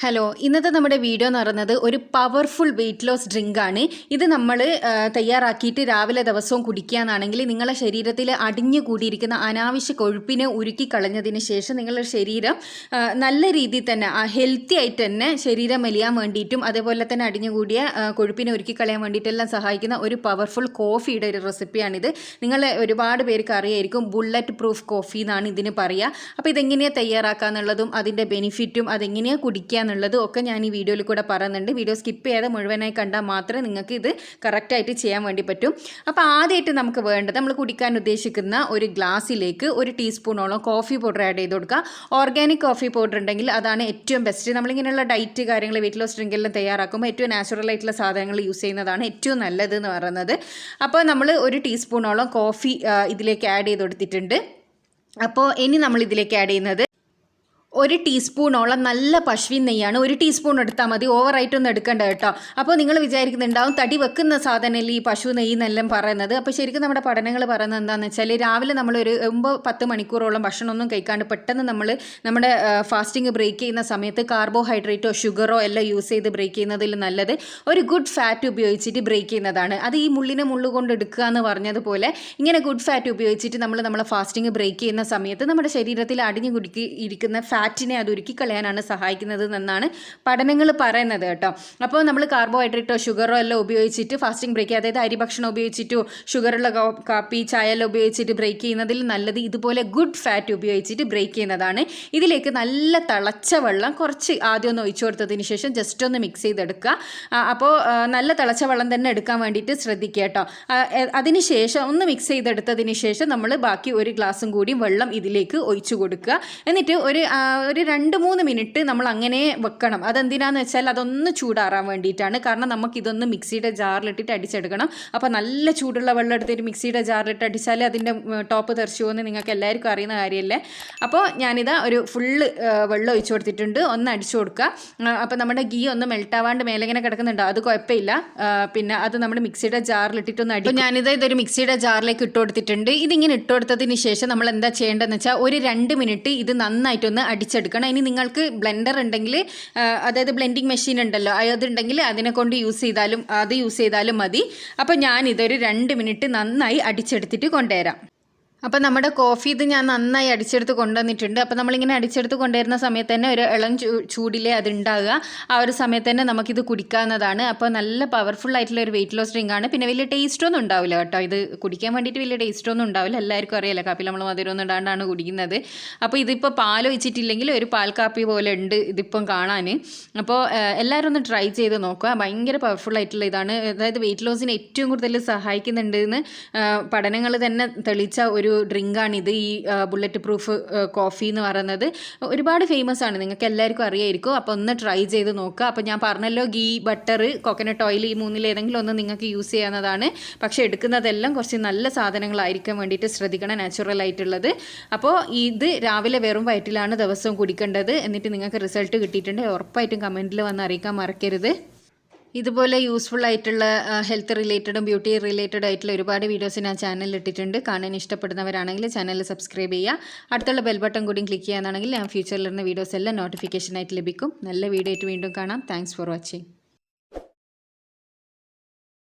Hello, ഇന്നത്തെ നമ്മുടെ video എന്ന് പറയുന്നത് ഒരു പവർഫുൾ വെയിറ്റ് ലോസ് ഡ്രിങ്ക് ആണ്. ഇത് നമ്മൾ തയ്യാറാക്കിയിട്ട് രാവിലെ ദിവസവും കുടിക്കുകയാണെങ്കിൽ നിങ്ങളുടെ ശരീരത്തിൽ അടിഞ്ഞു കൂടിയിരിക്കുന്ന അനാവശ്യ കൊഴുപ്പിനെ ഉരുക്കി കളഞ്ഞതിന് ശേഷം നിങ്ങളുടെ ശരീരം നല്ല രീതിയിൽ തന്നെ ഹെൽത്തി ആയിട്ട് തന്നെ ശരീരം മെലിയാൻ വേണ്ടിയിട്ടും അതേപോലെ തന്നെ അടിഞ്ഞുകൂടിയ കൊഴുപ്പിനെ ഉരുക്കി കളയാൻ വേണ്ടിയിട്ടെല്ലാം സഹായിക്കുന്ന ഒരു പവർഫുൾ കോഫിയുടെ ഒരു റെസിപ്പിയാണിത്. നിങ്ങൾ ഒരുപാട് പേർക്ക് അറിയായിരിക്കും, ബുള്ളറ്റ് പ്രൂഫ് കോഫി എന്നാണ് ഇതിന് പറയുക. അപ്പോൾ ഇതെങ്ങനെയാണ് തയ്യാറാക്കുക എന്നുള്ളതും അതിൻ്റെ ബെനിഫിറ്റും അതെങ്ങനെയാണ് കുടിക്കുക എന്നുള്ളതും ഒക്കെ ഞാൻ ഈ വീഡിയോയിൽ കൂടെ പറയുന്നുണ്ട്. വീഡിയോ സ്കിപ്പ് ചെയ്യാതെ മുഴുവനായി കണ്ടാൽ മാത്രമേ നിങ്ങൾക്ക് ഇത് കറക്റ്റായിട്ട് ചെയ്യാൻ വേണ്ടി പറ്റും. അപ്പോൾ ആദ്യമായിട്ട് നമുക്ക് വേണ്ടത്, നമ്മൾ കുടിക്കാൻ ഉദ്ദേശിക്കുന്ന ഒരു ഗ്ലാസ്സിലേക്ക് 1 ടീസ്പൂണോളം കോഫി പൗഡർ ആഡ് ചെയ്ത് കൊടുക്കുക. ഓർഗാനിക് കോഫി പൗഡർ ഉണ്ടെങ്കിൽ അതാണ് ഏറ്റവും ബെസ്റ്റ്. നമ്മളിങ്ങനെയുള്ള ഡയറ്റ് കാര്യങ്ങൾ വെയിറ്റ് ലോസ് ഡ്രിങ്കെല്ലാം തയ്യാറാക്കുമ്പോൾ ഏറ്റവും നാച്ചുറൽ ആയിട്ടുള്ള സാധനങ്ങൾ യൂസ് ചെയ്യുന്നതാണ് ഏറ്റവും നല്ലത് എന്ന് പറയുന്നത്. അപ്പോൾ നമ്മൾ 1 ടീസ്പൂണോളം കോഫി ഇതിലേക്ക് ആഡ് ചെയ്ത് കൊടുത്തിട്ടുണ്ട്. അപ്പോൾ ഇനി നമ്മൾ ഇതിലേക്ക് ആഡ് ചെയ്യുന്നത് 1 ടീസ്പൂണോളം നല്ല പശുവിൻ നെയ്യാണ്. 1 ടീസ്പൂൺ എടുത്താൽ മതി, ഓവറായിട്ടൊന്നും എടുക്കേണ്ട കേട്ടോ. അപ്പോൾ നിങ്ങൾ വിചാരിക്കുന്നുണ്ടാവും തടി വെക്കുന്ന സാധനമല്ലേ ഈ പശു നെയ്യ് എന്നെല്ലാം പറയുന്നത്. അപ്പോൾ ശരിക്കും നമ്മുടെ പഠനങ്ങൾ പറയുന്നത് എന്താണെന്ന് വെച്ചാൽ, രാവിലെ നമ്മളൊരു 9-10 മണിക്കൂറോളം ഭക്ഷണമൊന്നും കഴിക്കാണ്ട് പെട്ടെന്ന് നമ്മുടെ ഫാസ്റ്റിംഗ് ബ്രേക്ക് ചെയ്യുന്ന സമയത്ത് കാർബോഹൈഡ്രേറ്റോ ഷുഗറോ എല്ലാം യൂസ് ചെയ്ത് ബ്രേക്ക് ചെയ്യുന്നതിൽ നല്ലത് ഒരു ഗുഡ് ഫാറ്റ് ഉപയോഗിച്ചിട്ട് ബ്രേക്ക് ചെയ്യുന്നതാണ്. അത് ഈ മുള്ളിനെ മുള്ളുകൊണ്ട് എടുക്കുക എന്ന് പറഞ്ഞതുപോലെ ഇങ്ങനെ ഗുഡ് ഫാറ്റ് ഉപയോഗിച്ചിട്ട് നമ്മളെ ഫാസ്റ്റിംഗ് ബ്രേക്ക് ചെയ്യുന്ന സമയത്ത് നമ്മുടെ ശരീരത്തിൽ അടിഞ്ഞു കുടുക്കി ഇരിക്കുന്ന ഫാറ്റിനെ അത് ഉരുക്കി കളയാനാണ് സഹായിക്കുന്നത് എന്നാണ് പഠനങ്ങൾ പറയുന്നത് കേട്ടോ. അപ്പോൾ നമ്മൾ കാർബോഹൈഡ്രേറ്റോ ഷുഗറോ എല്ലാം ഉപയോഗിച്ചിട്ട് ഫാസ്റ്റിംഗ് ബ്രേക്ക്, അതായത് അരിഭക്ഷണം ഉപയോഗിച്ചിട്ടോ ഷുഗറുള്ള കാപ്പി ചായ എല്ലാം ഉപയോഗിച്ചിട്ട് ബ്രേക്ക് ചെയ്യുന്നതിൽ നല്ലത് ഇതുപോലെ ഗുഡ് ഫാറ്റ് ഉപയോഗിച്ചിട്ട് ബ്രേക്ക് ചെയ്യുന്നതാണ്. ഇതിലേക്ക് നല്ല തിളച്ച വെള്ളം കുറച്ച് ആദ്യം ഒന്ന് ഒഴിച്ചു കൊടുത്തതിന് ശേഷം ജസ്റ്റ് ഒന്ന് മിക്സ് ചെയ്തെടുക്കുക. അപ്പോൾ നല്ല തിളച്ച വെള്ളം തന്നെ എടുക്കാൻ വേണ്ടിയിട്ട് ശ്രദ്ധിക്കുക കേട്ടോ. അതിന് ശേഷം ഒന്ന് മിക്സ് ചെയ്തെടുത്തതിന് ശേഷം നമ്മൾ ബാക്കി 1 ഗ്ലാസും കൂടി വെള്ളം ഇതിലേക്ക് ഒഴിച്ചു കൊടുക്കുക. എന്നിട്ട് ഒരു 2-3 മിനിറ്റ് നമ്മൾ അങ്ങനെ വെക്കണം. അതെന്തിനാന്ന് വെച്ചാൽ അതൊന്ന് ചൂടാറാൻ വേണ്ടിയിട്ടാണ്. കാരണം നമുക്കിതൊന്ന് മിക്സിയുടെ ജാറിലിട്ടിട്ട് അടിച്ചെടുക്കണം. അപ്പോൾ നല്ല ചൂടുള്ള വെള്ളം എടുത്തിട്ട് മിക്സിയുടെ ജാറിലിട്ട് അടിച്ചാൽ അതിൻ്റെ ടോപ്പ് തെറിച്ചു പോകുമെന്ന് നിങ്ങൾക്ക് എല്ലാവർക്കും അറിയുന്ന കാര്യമല്ലേ. അപ്പോൾ ഞാനിതാ ഒരു ഫുള്ള് വെള്ളം ഒഴിച്ചു കൊടുത്തിട്ടുണ്ട്. ഒന്ന് അടിച്ചു കൊടുക്കുക. അപ്പോൾ നമ്മുടെ ഗീ ഒന്ന് മെൽട്ടാവാണ്ട് മേലെ ഇങ്ങനെ കിടക്കുന്നുണ്ടോ, അത് കുഴപ്പമില്ല. പിന്നെ അത് നമ്മൾ മിക്സിയുടെ ജാറിലിട്ടിട്ടൊന്ന് അടി. ഇതൊരു മിക്സിയുടെ ജാറിലേക്ക് ഇട്ട് കൊടുത്തിട്ടുണ്ട്. ഇതിങ്ങനെ ഇട്ട് കൊടുത്തതിന് ശേഷം നമ്മൾ എന്താ ചെയ്യേണ്ടതെന്ന് വെച്ചാൽ ഒരു 2 മിനിറ്റ് ഇത് നന്നായിട്ടൊന്ന് അടിച്ചെടുക്കണം. ഇനി നിങ്ങൾക്ക് ബ്ലെൻഡർ ഉണ്ടെങ്കിൽ, അതായത് ബ്ലെൻഡിങ് മെഷീൻ ഉണ്ടല്ലോ, അതുണ്ടെങ്കിൽ അതിനെ കൊണ്ട് യൂസ് ചെയ്താലും മതി. അപ്പോൾ ഞാനിതൊരു 2 മിനിറ്റ് നന്നായി അടിച്ചെടുത്തിട്ട് കൊണ്ടുവരാം. അപ്പോൾ നമ്മുടെ കോഫി ഇത് ഞാൻ നന്നായി അടിച്ചെടുത്ത് കൊണ്ടുവന്നിട്ടുണ്ട്. അപ്പോൾ നമ്മളിങ്ങനെ അടിച്ചെടുത്ത് കൊണ്ടുവരുന്ന സമയത്ത് തന്നെ ഒരു ഇളം ചൂടിലേ അതുണ്ടാകുക. ആ ഒരു സമയത്ത് തന്നെ നമുക്കിത് കുടിക്കാവുന്നതാണ്. അപ്പോൾ നല്ല പവർഫുൾ ആയിട്ടുള്ള ഒരു വെയിറ്റ് ലോസ് ഡ്രിങ്ക് ആണ്. പിന്നെ വലിയ ടേസ്റ്റൊന്നും ഉണ്ടാവില്ല കേട്ടോ. ഇത് കുടിക്കാൻ വേണ്ടിയിട്ട് വലിയ ടേസ്റ്റൊന്നും ഉണ്ടാവില്ല. എല്ലാവർക്കും അറിയാലോ, കാപ്പിയിൽ നമ്മൾ മധുരമൊന്നും ഇടാണ്ടാണ് കുടിക്കുന്നത്. അപ്പോൾ ഇതിപ്പോൾ പാൽ ഒഴിച്ചിട്ടില്ലെങ്കിൽ ഒരു പാൽ കാപ്പി പോലെ ഉണ്ട് ഇതിപ്പം കാണാൻ. അപ്പോൾ എല്ലാവരും ഒന്ന് ട്രൈ ചെയ്ത് നോക്കുക. ഭയങ്കര പവർഫുൾ ആയിട്ടുള്ള ഇതാണ്. അതായത് വെയിറ്റ് ലോസിന് ഏറ്റവും കൂടുതൽ സഹായിക്കുന്നുണ്ട് എന്ന് പഠനങ്ങൾ തന്നെ തെളിയിച്ച ഒരു ഡ്രിങ്കാണിത്. ഈ ബുള്ളറ്റ് പ്രൂഫ് കോഫി എന്ന് പറയുന്നത് ഒരുപാട് ഫേമസ് ആണ്, നിങ്ങൾക്ക് എല്ലാവർക്കും അറിയായിരിക്കും. അപ്പോൾ ഒന്ന് ട്രൈ ചെയ്ത് നോക്കുക. അപ്പോൾ ഞാൻ പറഞ്ഞല്ലോ, ഗീ, ബട്ടർ, കോക്കനട്ട് ഓയിൽ, ഈ 3-ൽ ഏതെങ്കിലും ഒന്ന് നിങ്ങൾക്ക് യൂസ് ചെയ്യാവുന്നതാണ്. പക്ഷേ എടുക്കുന്നതെല്ലാം കുറച്ച് നല്ല സാധനങ്ങളായിരിക്കാൻ വേണ്ടിയിട്ട് ശ്രദ്ധിക്കണം, നാച്ചുറൽ ആയിട്ടുള്ളത്. അപ്പോൾ ഇത് രാവിലെ വെറും വയറ്റിലാണ് ദിവസവും കുടിക്കേണ്ടത്. എന്നിട്ട് നിങ്ങൾക്ക് റിസൾട്ട് കിട്ടിയിട്ടുണ്ടെങ്കിൽ ഉറപ്പായിട്ടും കമൻറ്റിൽ വന്ന് അറിയിക്കാൻ മറക്കരുത്. ഇതുപോലെ യൂസ്ഫുൾ ആയിട്ടുള്ള ഹെൽത്ത് റിലേറ്റഡും ബ്യൂട്ടി റിലേറ്റഡ് ആയിട്ടുള്ള ഒരുപാട് വീഡിയോസ് ഞാൻ ചാനലിൽ ഇട്ടിട്ടുണ്ട്. കാണാൻ ഇഷ്ടപ്പെടുന്നവരാണെങ്കിൽ ചാനൽ സബ്സ്ക്രൈബ് ചെയ്യുക. അടുത്തുള്ള ബെൽ ബട്ടൺ കൂടി ക്ലിക്ക് ചെയ്യാനാണെങ്കിൽ ഞാൻ ഫ്യൂച്ചറിൽ വരുന്ന വീഡിയോസ് എല്ലാം നോട്ടിഫിക്കേഷനായിട്ട് ലഭിക്കും. നല്ല വീഡിയോ ആയിട്ട് വീണ്ടും കാണാം. Thanks for watching.